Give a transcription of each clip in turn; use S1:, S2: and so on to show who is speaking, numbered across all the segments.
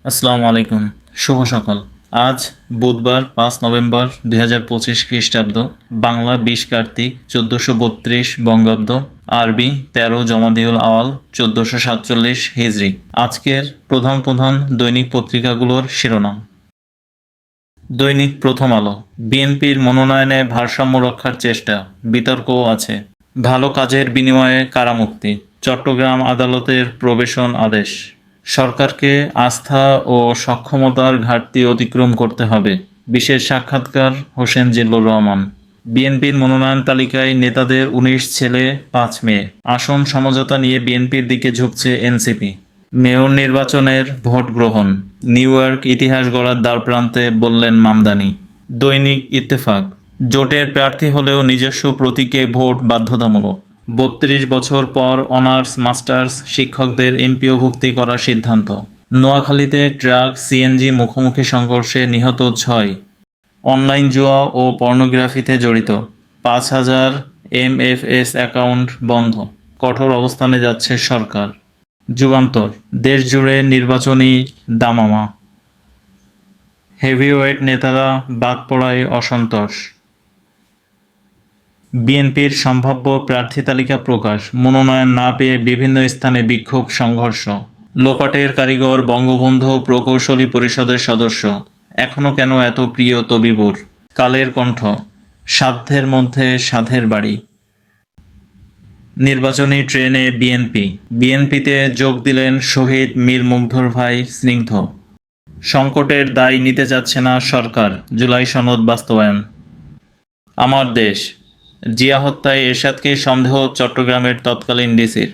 S1: আসসালামু আলাইকুম। শুভ সকাল। আজ বুধবার ৫ নভেম্বর ২০২৫ খ্রিস্টাব্দ, বাংলা ২০ কার্তিক ১৪৩২ বঙ্গাব্দ, আরবি ১৩ জমাদিউল আওয়াল ১৪৪৭ হিজরি। আজকের প্রধান প্রধান দৈনিক পত্রিকাগুলোর শিরোনাম। দৈনিক প্রথম আলো। বিএনপির মনোনয়নে ভারসাম্য রক্ষার চেষ্টা, বিতর্কও আছে। ভালো কাজের বিনিময়ে কারামুক্তি, চট্টগ্রাম আদালতের প্রবেশন আদেশ। সরকারকে আস্থা ও সক্ষমতার ঘাটতি অতিক্রম করতে হবে। বিশেষ সাক্ষাৎকার হোসেন জিল্লুর রহমান। বিএনপির মনোনয়ন তালিকায় নেতাদের ১৯ ছেলে ৫ মেয়ে। আসন সমঝোতা নিয়ে বিএনপির দিকে ঝুঁকছে এনসিপি। মেয়র নির্বাচনের ভোট গ্রহণ, নিউ ইয়র্ক ইতিহাস গড়ার দ্বারপ্রান্তে বললেন মামদানি। দৈনিক ইত্তেফাক। জোটের প্রার্থী হলেও নিজস্ব প্রতীকে ভোট বাধ্যতামূলক। ৩২ বছর পর অনার্স মাস্টার্স শিক্ষকদের এমপিওভুক্তি করার সিদ্ধান্ত। নোয়াখালীতে ট্রাক সিএনজি মুখোমুখি সংঘর্ষে নিহত ৬। অনলাইন জুয়া ও পর্নোগ্রাফিতে জড়িত ৫,০০০ এমএফএস অ্যাকাউন্ট বন্ধ। কঠোর অবস্থানে যাচ্ছে সরকার। যুগান্তর। দেশজুড়ে নির্বাচনী দামামা। হেভিওয়েট নেতারা বাদ-পড়ায় অসন্তোষ। বিএনপির সম্ভাব্য প্রার্থী তালিকা প্রকাশ, মনোনয়ন না পেয়ে বিভিন্ন স্থানে বিক্ষোভ সংঘর্ষ। লোপাটের কারিগর বঙ্গবন্ধু প্রকৌশলী পরিষদের সদস্য, এখনো কেন এত প্রিয় তবিবুর। কালের কণ্ঠ। সাধ্যের মধ্যে সাধের বাড়ি। নির্বাচনী ট্রেনে বিএনপিতে যোগ দিলেন শহীদ মীর মুগ্ধর ভাই স্নিগ্ধ। সংকটের দায় নিতে চাচ্ছে না সরকার, জুলাই সনদ বাস্তবায়ন। আমার দেশ। জিয়া হত্যায় এরশাদকে সন্দেহ চট্টগ্রামের তৎকালীন ডিসির।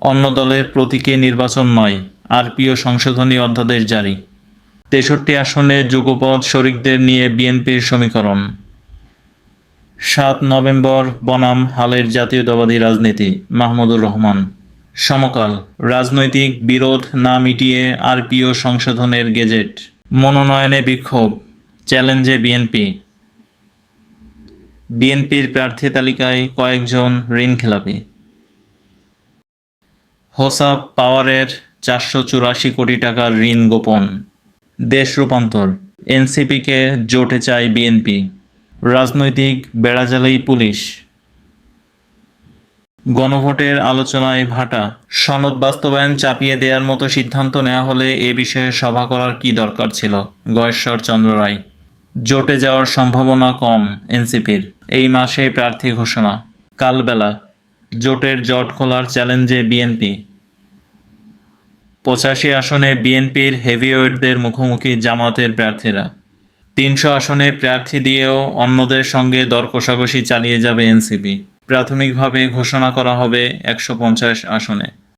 S1: অন্য দলের প্রতীকে নির্বাচন নয়, আরপিও সংশোধনী অধ্যাদেশ জারি। ৬৩ আসনে যুগপৎ শরিকদের নিয়ে বিএনপির সমীকরণ। ৭ নভেম্বর বনাম হালের জাতীয়তাবাদী রাজনীতি, মাহমুদুর রহমান। সমকাল। রাজনৈতিক বিরোধ না মিটিয়ে আরপিও সংশোধনের গেজেট। মনোনয়নে বিক্ষোভ, চ্যালেঞ্জে বিএনপির প্রার্থী তালিকায় কয়েকজন ঋণখেলাপি। হোসাব পাওয়ারের ৪৮৪ কোটি টাকার ঋণ গোপন। দেশ রূপান্তর। এনসিপিকে জোটে চায় বিএনপি। রাজনৈতিক বেড়াজালেই পুলিশ। গণভোটের আলোচনায় ভাটা। সনদ বাস্তবায়ন চাপিয়ে দেওয়ার মতো সিদ্ধান্ত নেওয়া হলে এ বিষয়ে সভা করার কী দরকার ছিল, গয়েশ্বর চন্দ্র রায়। জোটে যাওয়ার সম্ভাবনা কম এনসিপির, এই মাসে প্রার্থী ঘোষণা। কালবেলা। জোটের জট খোলার চ্যালেঞ্জে বিএনপি। ৮৫ আসনে বিএনপির হেভিওয়েটদের মুখোমুখি জামায়াতের প্রার্থীরা। ৩০০ আসনে প্রার্থী দিয়েও অন্যদের সঙ্গে দর কষাকষি চালিয়ে যাবে এনসিপি। প্রাথমিকভাবে ঘোষণা করা হবে ১৫০ আসনে।